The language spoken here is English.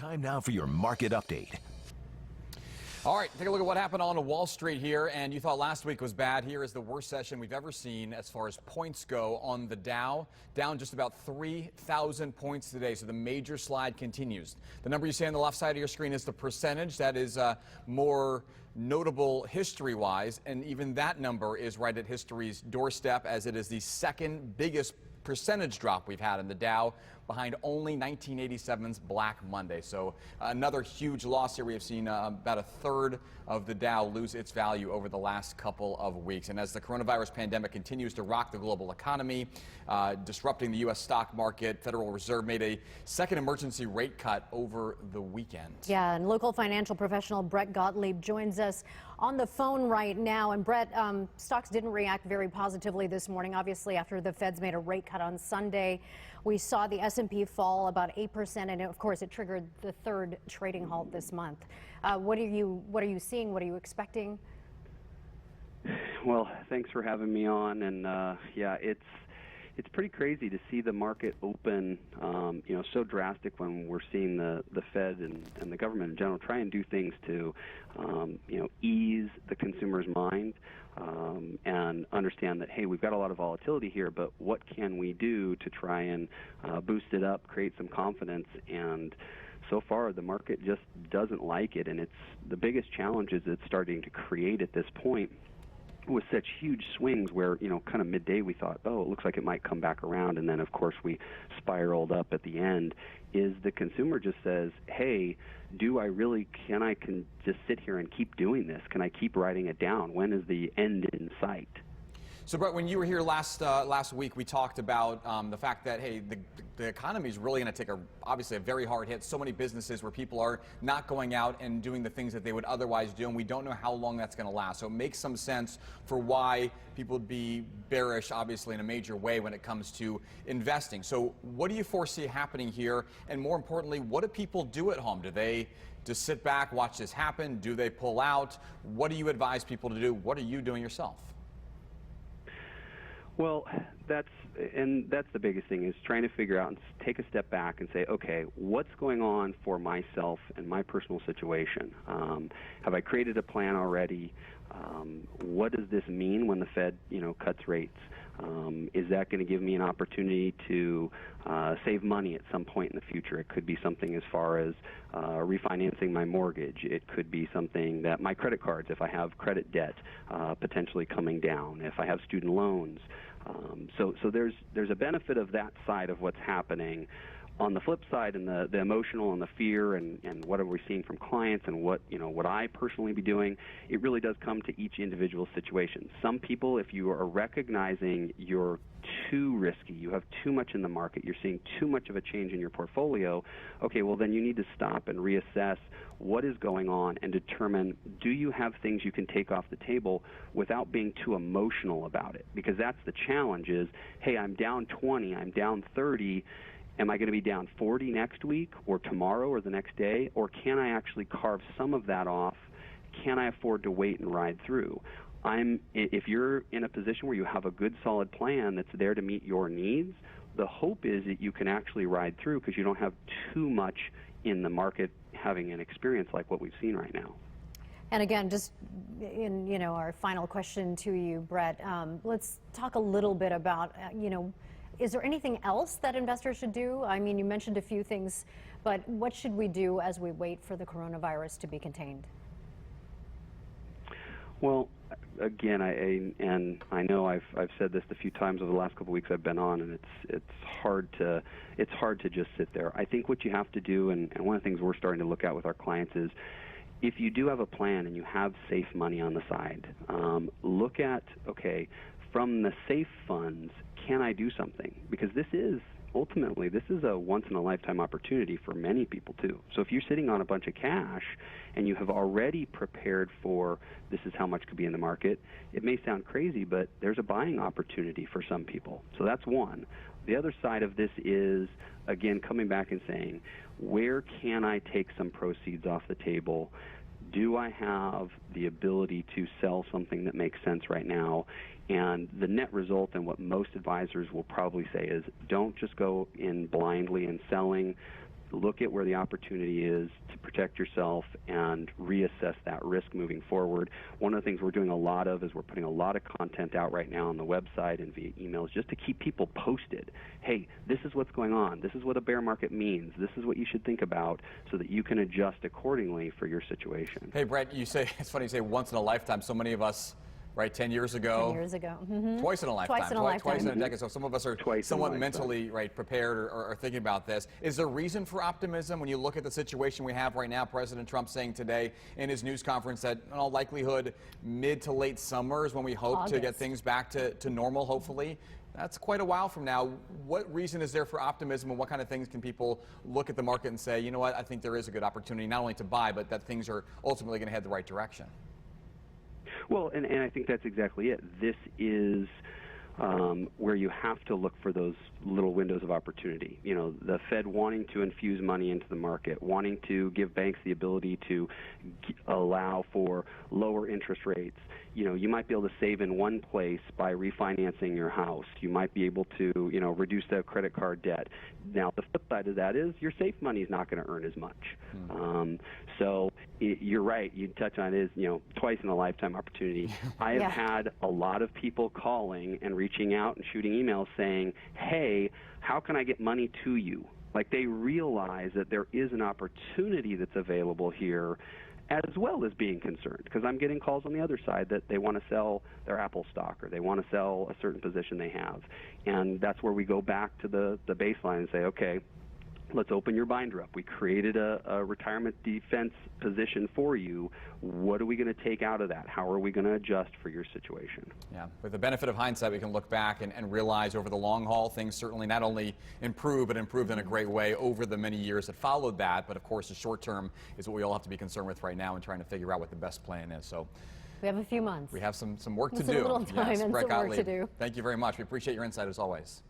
Time now for your market update. All right, take a look at what happened on Wall Street here. And you thought last week was bad. Here is the worst session we've ever seen as far as points go on the Dow. Down just about 3,000 points today. So the major slide continues. The number you see on the left side of your screen is the percentage. That is more notable history-wise. And even that number is right at history's doorstep, as it is the second biggest percentage drop we've had in the Dow, behind only 1987's Black Monday. So another huge loss here. We have seen about a third of the Dow lose its value over the last couple of weeks. And as the coronavirus pandemic continues to rock the global economy, disrupting the U.S. stock market, Federal Reserve made a second emergency rate cut over the weekend. Yeah, and local financial professional Brett Gottlieb joins us on the phone right now. And Brett, stocks didn't react very positively this morning, obviously, after the Feds made a rate cut on Sunday. We saw the S&P fall about 8%, and of course it triggered the third trading halt this month. What are you seeing? What are you expecting? Well, thanks for having me on. And yeah, it's pretty crazy to see the market open, so drastic when we're seeing the Fed and the government in general try and do things to, ease the consumer's mind. And understand that, hey, we've got a lot of volatility here, but what can we do to try and boost it up, create some confidence? And so far, the market just doesn't like it, and it's the biggest challenges it's starting to create at this point with such huge swings where, kind of midday we thought, oh, it looks like it might come back around, and then, of course, we spiraled up at the end, is the consumer just says, hey, can I just sit here and keep doing this? Can I keep writing it down? When is the end in sight? So, Brett, when you were here last week, we talked about the fact that, hey, the economy is really going to take obviously a very hard hit. So many businesses where people are not going out and doing the things that they would otherwise do, and we don't know how long that's going to last. So it makes some sense for why people would be bearish, obviously, in a major way when it comes to investing. So what do you foresee happening here? And more importantly, what do people do at home? Do they just sit back, watch this happen? Do they pull out? What do you advise people to do? What are you doing yourself? Well, that's the biggest thing, is trying to figure out and take a step back and say, okay, what's going on for myself and my personal situation? Have I created a plan already? What does this mean when the Fed, cuts rates? Is that going to give me an opportunity to save money at some point in the future? It could be something as far as refinancing my mortgage. It could be something that my credit cards, if I have credit debt, potentially coming down, if I have student loans. So there's a benefit of that side of what's happening. On the flip side, and the emotional and the fear and what are we seeing from clients and what I personally be doing, it really does come to each individual situation. Some people, if you are recognizing you're too risky, you have too much in the market, you're seeing too much of a change in your portfolio, okay, well then you need to stop and reassess what is going on and determine, do you have things you can take off the table without being too emotional about it? Because that's the challenge is, hey, I'm down 20, I'm down 30, am I going to be down 40 next week or tomorrow or the next day? Or can I actually carve some of that off? Can I afford to wait and ride through? If you're in a position where you have a good, solid plan that's there to meet your needs, the hope is that you can actually ride through because you don't have too much in the market having an experience like what we've seen right now. And again, just in our final question to you, Brett, let's talk a little bit about is there anything else that investors should do? I mean, you mentioned a few things, but what should we do as we wait for the coronavirus to be contained? Well, again, I know I've said this a few times over the last couple of weeks I've been on, and it's hard to just sit there. I think what you have to do, and one of the things we're starting to look at with our clients is, if you do have a plan and you have safe money on the side, look at, okay, from the safe funds, can I do something? Because this is a once-in-a-lifetime opportunity for many people, too. So if you're sitting on a bunch of cash and you have already prepared for this is how much could be in the market, it may sound crazy, but there's a buying opportunity for some people. So that's one. The other side of this is, again, coming back and saying, where can I take some proceeds off the table? Do I have the ability to sell something that makes sense right now? And the net result, and what most advisors will probably say, is don't just go in blindly and selling. look at where the opportunity is to protect yourself and reassess that risk moving forward. One of the things we're doing a lot of is we're putting a lot of content out right now on the website and via emails just to keep people posted. Hey, this is what's going on. This is what a bear market means. This is what you should think about so that you can adjust accordingly for your situation. Hey, Brett, you say, it's funny you say once in a lifetime. So many of us, right, 10 years ago. 10 years ago. Mm-hmm. Twice in a lifetime. Twice in a lifetime. Twice in a decade. So some of us are somewhat mentally prepared or thinking about this. Is there reason for optimism when you look at the situation we have right now? President Trump saying today in his news conference that in all likelihood mid to late summer is when we hope to get things back to normal, hopefully. That's quite a while from now. What reason is there for optimism, and what kind of things can people look at the market and say, you know what, I think there is a good opportunity not only to buy, but that things are ultimately going to head the right direction? Well, and I think that's exactly it. This is where you have to look for those little windows of opportunity. You know, the Fed wanting to infuse money into the market, wanting to give banks the ability to allow for lower interest rates. You know, you might be able to save in one place by refinancing your house. You might be able to, you know, reduce that credit card debt. Now, the flip side of that is your safe money is not going to earn as much. So you're right. You touch on it is, you know, twice in a lifetime opportunity. I have had a lot of people calling and reaching out and shooting emails saying, hey, how can I get money to you? Like they realize that there is an opportunity that's available here, as well as being concerned, because I'm getting calls on the other side that they want to sell their Apple stock or they want to sell a certain position they have. And that's where we go back to the baseline and say, okay, let's open your binder up. We created a retirement defense position for you. What are we going to take out of that? How are we going to adjust for your situation? Yeah, with the benefit of hindsight, we can look back and realize over the long haul, things certainly not only improved, but improved in a great way over the many years that followed that. But of course, the short term is what we all have to be concerned with right now and trying to figure out what the best plan is. So we have a few months. We have some work to do. A little time and Brett some work to Gottlieb, do. thank you very much. We appreciate your insight as always.